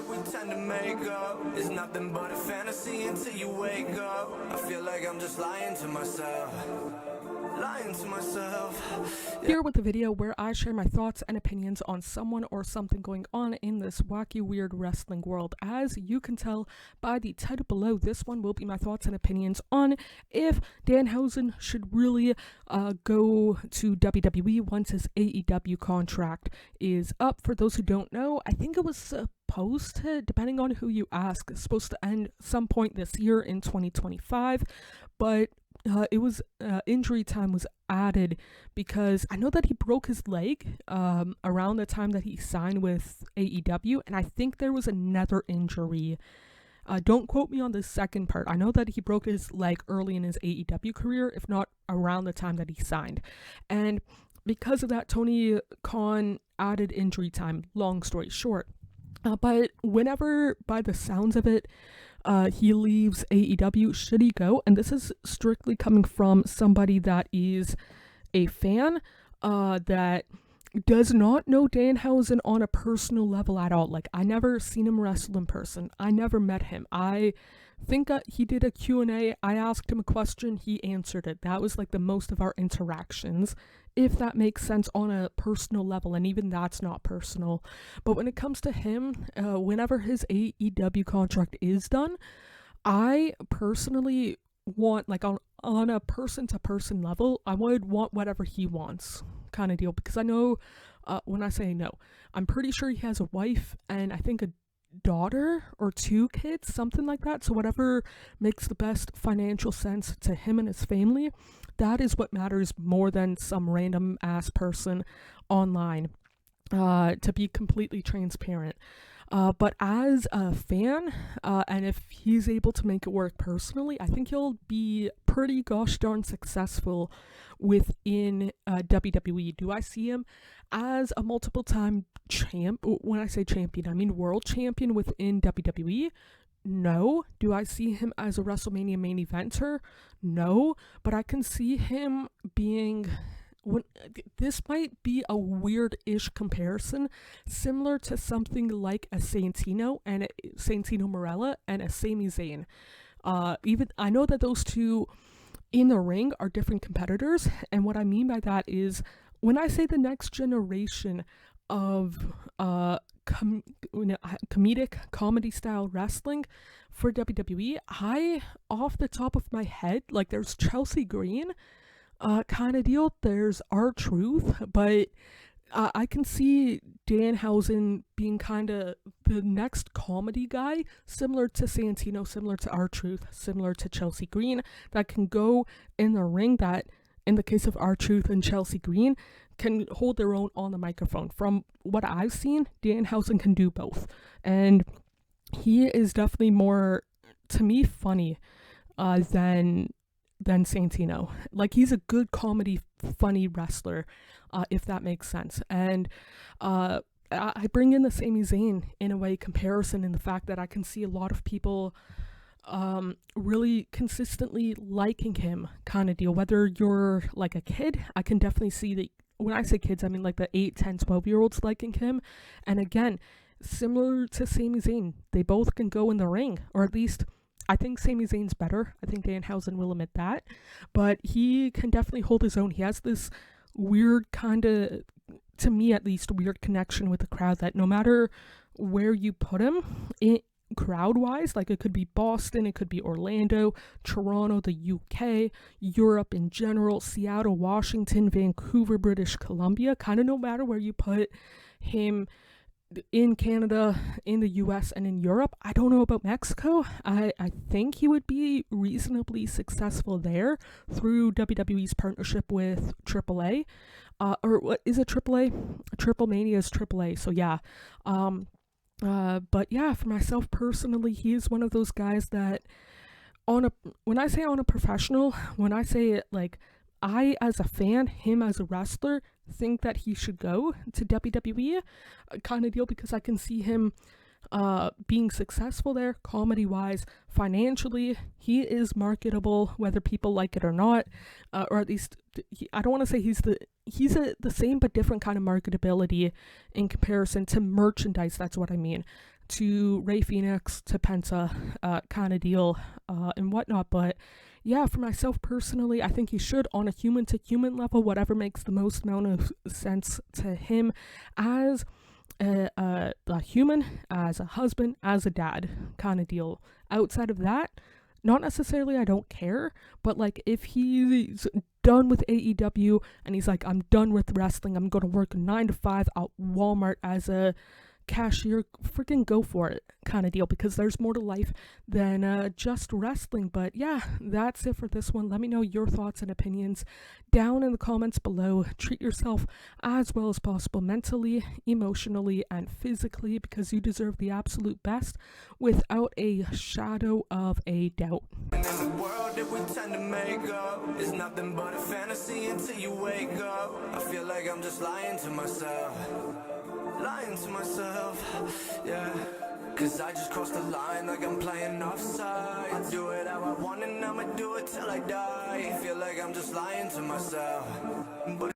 that we tend to make up is nothing but a fantasy until you wake up. I feel like I'm just lying to myself. Here with the video where I share my thoughts and opinions on someone or something going on in this wacky, weird wrestling world. As you can tell by the title below, this one will be my thoughts and opinions on if Danhausen should really go to WWE once his AEW contract is up. For those who don't know, I think it was supposed to, depending on who you ask, supposed to end some point this year in 2025, but it was injury time was added because I know that he broke his leg around the time that he signed with AEW, and I think there was another injury. Don't quote me on the second part. I know that he broke his leg early in his AEW career, if not around the time that he signed. And because of that, Tony Khan added injury time, long story short. But whenever, by the sounds of it, he leaves AEW, should he go? And this is strictly coming from somebody that is a fan that does not know Danhausen on a personal level at all. Like, I never seen him wrestle in person. I never met him. I think he did a Q&A. I asked him a question. He answered it. That was like the most of our interactions, if that makes sense on a personal level, and even that's not personal. But when it comes to him, whenever his AEW contract is done, I personally want, like, on a person-to-person level, I would want whatever he wants kind of deal, because I know, when I say no, I'm pretty sure he has a wife and I think a daughter or 2 kids, something like that. So whatever makes the best financial sense to him and his family, that is what matters more than some random ass person online, to be completely transparent. But as a fan, and if he's able to make it work personally, I think he'll be pretty gosh darn successful within WWE. Do I see him as a multiple time champ? When I say champion, I mean world champion within WWE. No. Do I see him as a WrestleMania main eventer? No. But I can see him being, this might be a weird-ish comparison, similar to something like a Santino Marella and a Sami Zayn. Even I know that those two in the ring are different competitors, and what I mean by that is, when I say the next generation of comedic comedy style wrestling for WWE, I, off the top of my head, like, there's Chelsea Green kind of deal, there's R-Truth, but I can see Danhausen being kind of the next comedy guy, similar to Santino, similar to R-Truth, similar to Chelsea Green, that can go in the ring, that in the case of R-Truth and Chelsea Green, can hold their own on the microphone. From what I've seen, Danhausen can do both. And he is definitely more, to me, funny than Santino. Like, he's a good comedy, funny wrestler, if that makes sense. And I bring in the Sami Zayn, in a way, comparison, in the fact that I can see a lot of people really consistently liking him kind of deal. Whether you're like a kid, I can definitely see that. When I say kids, I mean like the 8, 10, 12-year-olds liking him. And again, similar to Sami Zayn, they both can go in the ring, or at least I think Sami Zayn's better. I think Danhausen will admit that. But he can definitely hold his own. He has this weird kind of, to me at least, weird connection with the crowd that no matter where you put him, crowd-wise, like, it could be Boston, it could be Orlando, Toronto, the UK, Europe in general, Seattle, Washington, Vancouver, British Columbia, kind of no matter where you put him in Canada, in the US, and in Europe. I don't know about Mexico. I think he would be reasonably successful there through WWE's partnership with AAA. Or what is it, AAA? Triple Mania is AAA, so yeah. But yeah, for myself personally, he is one of those guys that when I say on a professional, when I say it, like, I as a fan, him as a wrestler, think that he should go to WWE kind of deal, because I can see him being successful there, comedy wise, financially. He is marketable, whether people like it or not, or at least I don't want to say he's the same but different kind of marketability in comparison to merchandise. That's what I mean. To Ray Phoenix, to Penta, kind of deal, and whatnot. But yeah, for myself personally, I think he should, on a human to human level, whatever makes the most amount of sense to him as a human, as a husband, as a dad, kind of deal. Outside of that, not necessarily I don't care, but like if he's done with AEW and he's like, I'm done with wrestling, I'm gonna work 9 to 5 at Walmart as a cashier, freaking go for it, kind of deal, because there's more to life than just wrestling. But yeah, that's it for this one. Let me know your thoughts and opinions down in the comments below. Treat yourself as well as possible, mentally, emotionally, and physically, because you deserve the absolute best without a shadow of a doubt. And in the world that we tend to make up is nothing but a fantasy until you wake up. I feel like I'm just lying to myself. Lying to myself, yeah. Cause I just crossed the line like I'm playing offside. I do it how I want and I'ma do it till I die. Feel like I'm just lying to myself, but